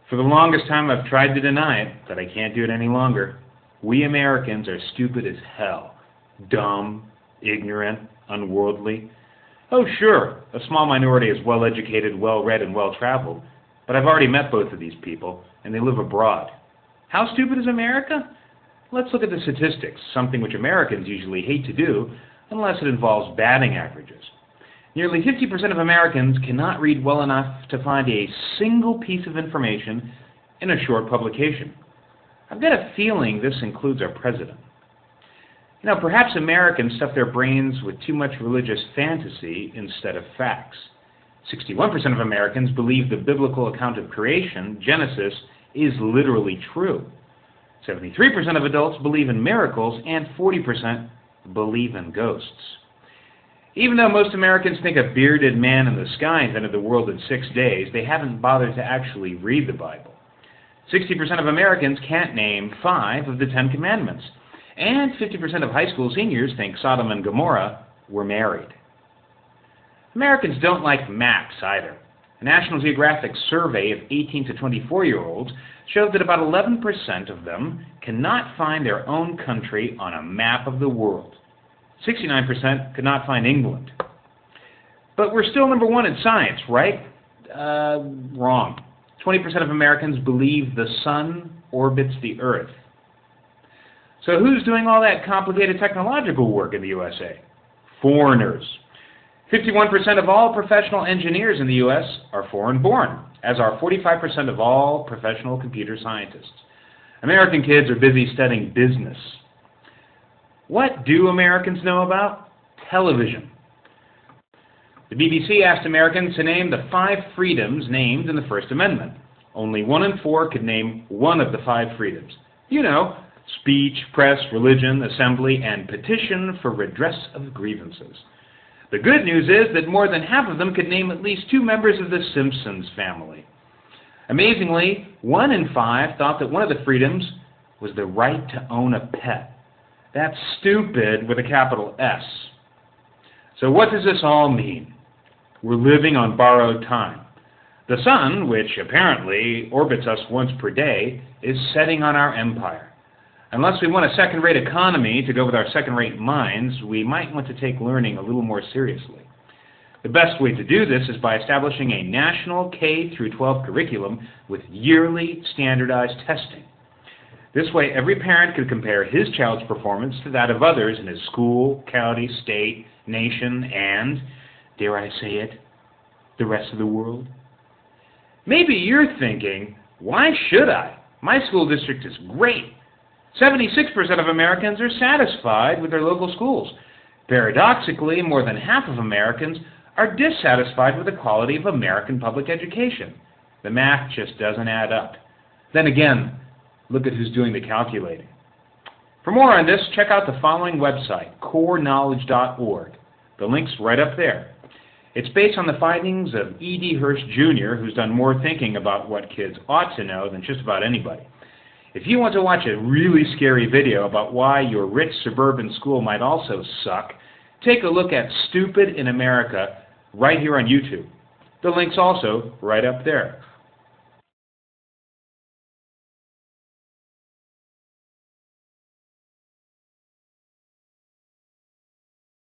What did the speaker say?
For the longest time I've tried to deny it, but I can't do it any longer. We Americans are stupid as hell. Dumb, ignorant, unworldly. Oh sure, a small minority is well-educated, well-read, and well-traveled, but I've already met both of these people, and they live abroad. How stupid is America? Let's look at the statistics, something which Americans usually hate to do unless it involves batting averages. Nearly 50% of Americans cannot read well enough to find a single piece of information in a short publication. I've got a feeling this includes our president. You know, perhaps Americans stuff their brains with too much religious fantasy instead of facts. 61% of Americans believe the biblical account of creation, Genesis, is literally true. 73% of adults believe in miracles, and 40% believe in ghosts. Even though most Americans think a bearded man in the sky invented the world in 6 days, they haven't bothered to actually read the Bible. 60% of Americans can't name 5 of the 10 Commandments, and 50% of high school seniors think Sodom and Gomorrah were married. Americans don't like maps either. A National Geographic survey of 18 to 24-year-olds showed that about 11% of them cannot find their own country on a map of the world. 69% could not find England. But we're still number 1 in science, right? Wrong. 20% of Americans believe the sun orbits the earth. So who's doing all that complicated technological work in the USA? Foreigners. 51% of all professional engineers in the U.S. are foreign-born, as are 45% of all professional computer scientists. American kids are busy studying business. What do Americans know about? Television. The BBC asked Americans to name the 5 freedoms named in the First Amendment. Only 1 in 4 could name one of the 5 freedoms. You know, speech, press, religion, assembly, and petition for redress of grievances. The good news is that more than half of them could name at least 2 members of the Simpsons family. Amazingly, 1 in 5 thought that one of the freedoms was the right to own a pet. That's stupid with a capital S. So what does this all mean? We're living on borrowed time. The sun, which apparently orbits us once per day, is setting on our empire. Unless we want a second-rate economy to go with our second-rate minds, we might want to take learning a little more seriously. The best way to do this is by establishing a national K-12 curriculum with yearly standardized testing. This way, every parent could compare his child's performance to that of others in his school, county, state, nation, and, dare I say it, the rest of the world. Maybe you're thinking, why should I? My school district is great. 76% of Americans are satisfied with their local schools. Paradoxically, more than half of Americans are dissatisfied with the quality of American public education. The math just doesn't add up. Then again, look at who's doing the calculating. For more on this, check out the following website, coreknowledge.org. The link's right up there. It's based on the findings of E.D. Hirsch, Jr., who's done more thinking about what kids ought to know than just about anybody. If you want to watch a really scary video about why your rich suburban school might also suck, take a look at Stupid in America right here on YouTube. The link's also right up there.